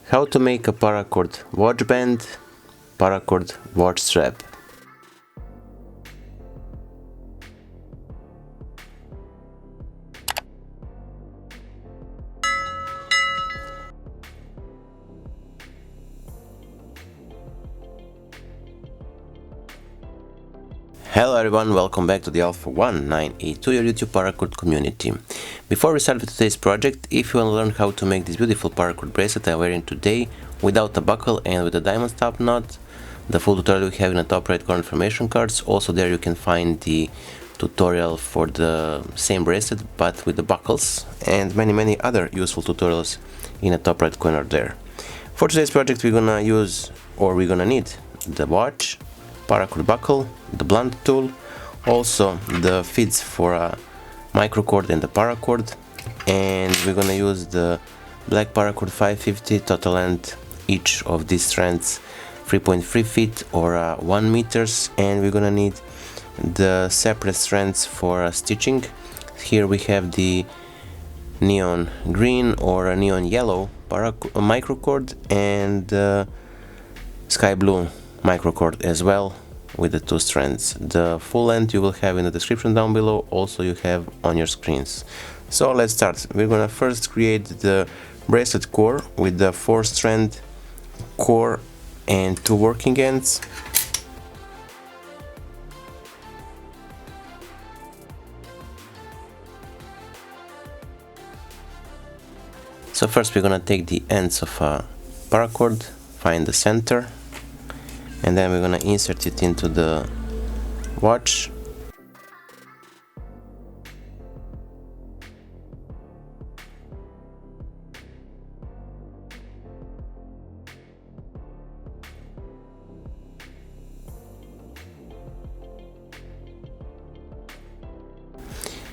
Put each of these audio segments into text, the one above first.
How to make a paracord watch band, paracord watch strap. Hello everyone, welcome back to the Alpha 1982, your YouTube paracord community. Before we start with today's project, if you want to learn how to make this beautiful paracord bracelet I'm wearing today without a buckle and with a diamond stop knot, the full tutorial we have in the top right corner information cards. Also there you can find the tutorial for the same bracelet but with the buckles and many other useful tutorials in the top right corner there. For today's project we're gonna need the watch, paracord buckle, the blunt tool, also the feeds for a microcord and the paracord, and we're gonna use the black paracord 550 total length, each of these strands 3.3 feet or 1 meters, and we're gonna need the separate strands for stitching. Here we have the neon green or a neon yellow microcord and sky blue microcord as well with the 2 strands. The full length you will have in the description down below, also you have on your screens. So let's start. We're gonna first create the bracelet core with the 4-strand core and 2 working ends. So first we're gonna take the ends of a paracord, find the center, and then we're gonna insert it into the watch.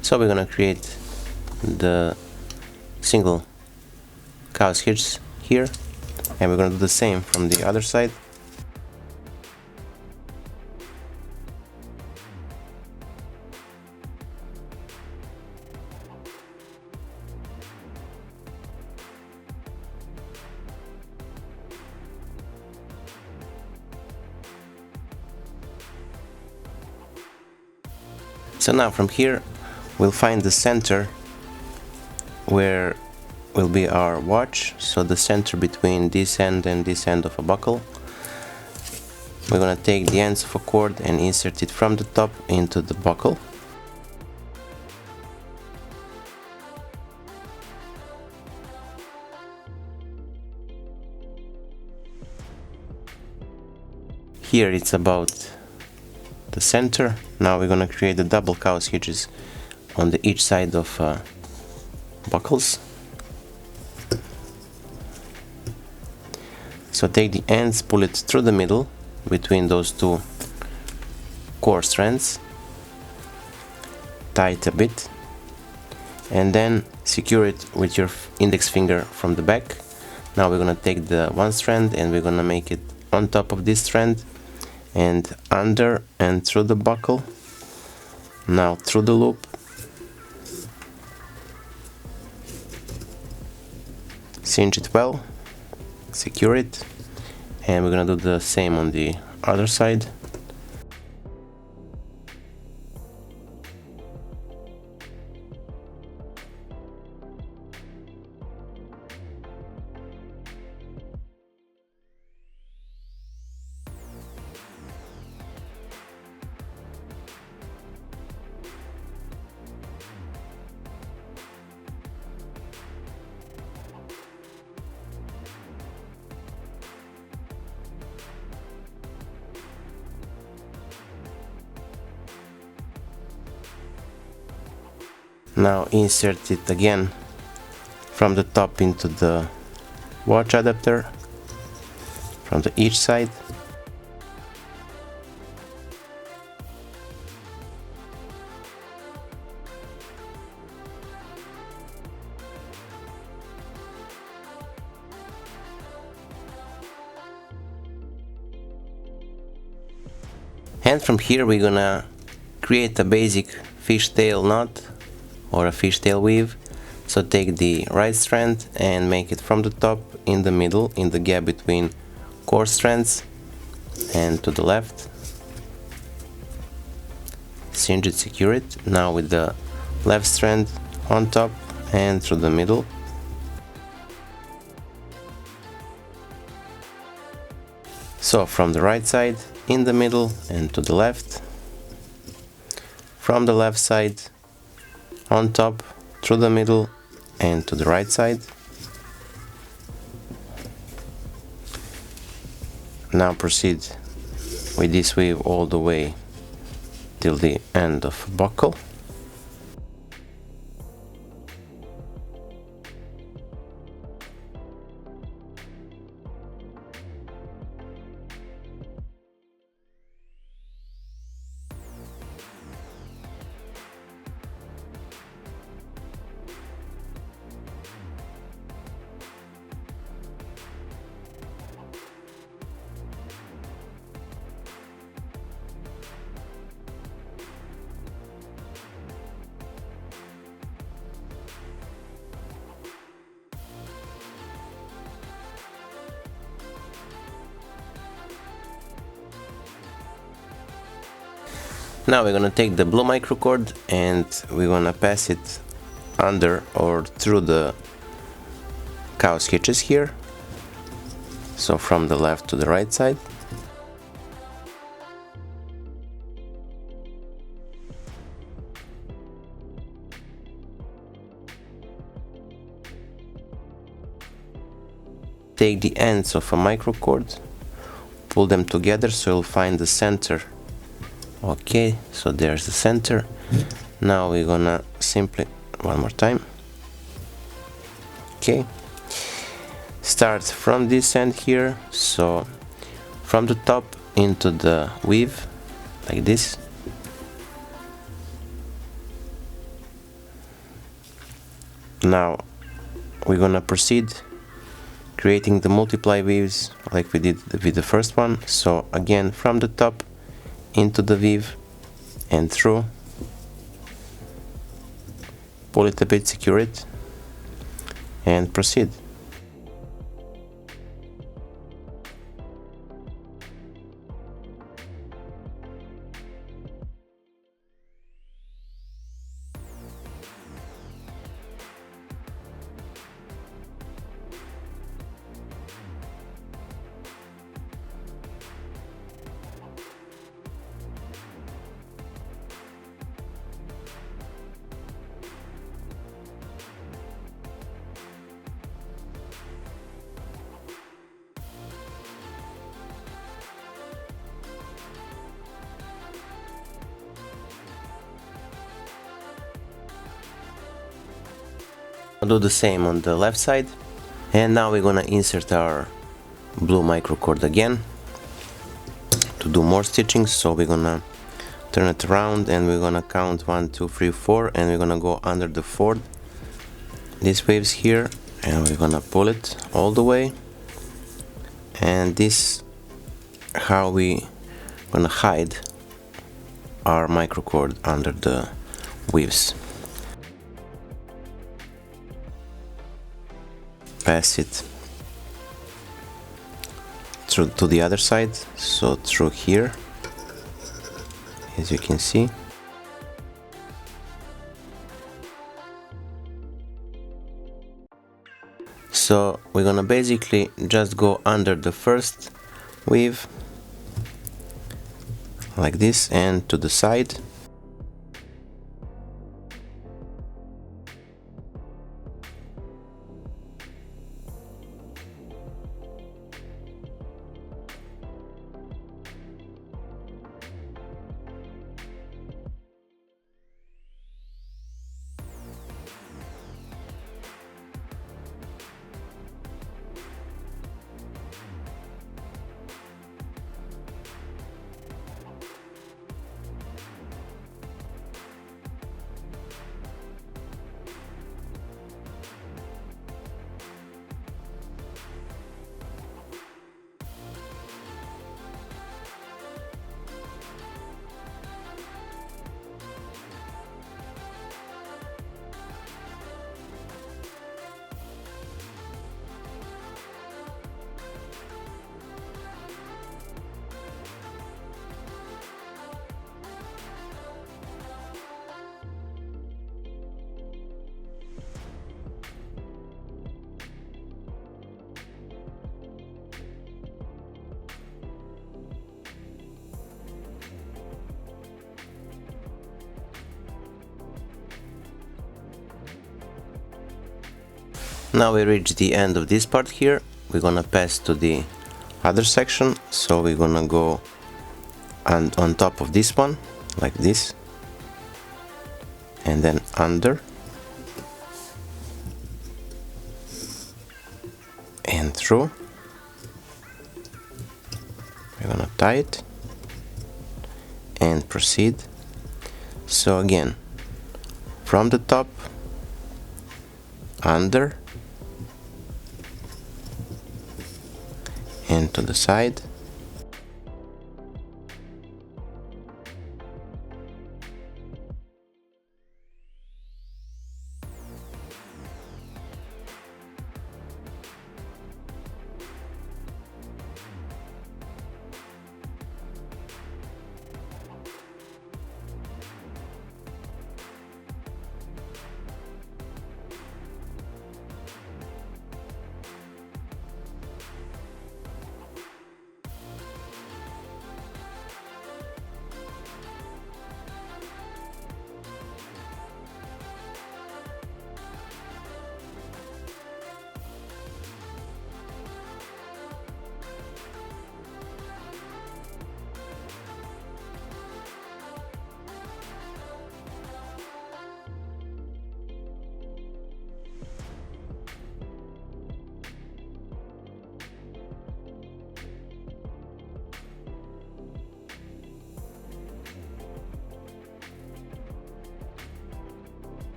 So we're gonna create the single cow's hitch here, and we're gonna do the same from the other side. So now from here we'll find the center where will be our watch, so the center between this end and this end of a buckle. We're gonna take the ends of a cord and insert it from the top into the buckle. Here it's about the center. Now we're gonna create the double cow's hitches on each side of buckles. So take the ends, pull it through the middle between those 2 core strands, tie it a bit, and then secure it with your index finger from the back. Now we're gonna take the 1 strand and we're gonna make it on top of this strand and under and through the buckle. Now through the loop, cinch it well, secure it, and we're gonna do the same on the other side. Now insert it again from the top into the watch adapter from each side. And from here we're gonna create a basic fishtail knot or a fishtail weave. So take the right strand and make it from the top in the middle, in the gap between core strands, and to the left. Cinch it, secure it. Now with the left strand on top and through the middle. So from the right side in the middle and to the left. From the left side on top through the middle and to the right side. Now proceed with this weave all the way till the end of a buckle. Now we're gonna take the blue microcord and we're gonna pass it under or through the cow stitches here. So from the left to the right side. Take the ends of a microcord, pull them together so you'll find the center. Okay, so there's the center. Now we're gonna simply, one more time. Okay, start from this end here, so from the top into the weave, like this. Now we're gonna proceed creating the multiply weaves like we did with the first one. So again, from the top into the weave and through, pull it a bit, secure it, and proceed. I'll do the same on the left side, and now we're gonna insert our blue microcord again to do more stitching. So we're gonna turn it around and we're gonna count 1, 2, 3, 4, and we're gonna go under the fourth, these waves here, and we're gonna pull it all the way, and this how we gonna hide our microcord under the weaves. Pass it through to the other side, so through here, as you can see. So we're gonna basically just go under the first weave like this and to the side. Now we reach the end of this part here. We're gonna pass to the other section, so we're gonna go and on top of this one like this, and then under and through. We're gonna tie it and proceed. So again, from the top, under and to the side.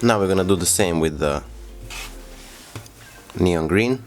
Now we're gonna do the same with the neon green.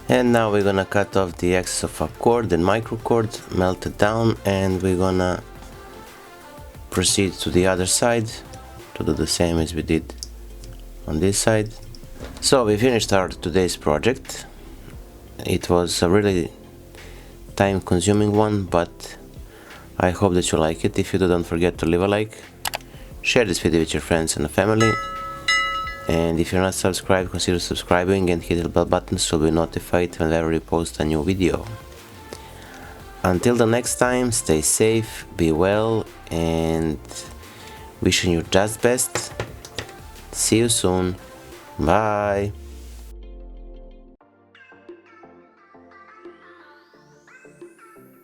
And now we're gonna cut off the excess of our cord and microcord, melt it down, and we're gonna proceed to the other side to do the same as we did on this side. So we finished our today's project. It was a really time consuming one, but I hope that you like it. If you do, don't forget to leave a like, share this video with your friends and family, and if you're not subscribed, consider subscribing and hit the bell button so you'll be notified whenever we post a new video. Until the next time, stay safe, be well, and wishing you just best. See you soon. Bye.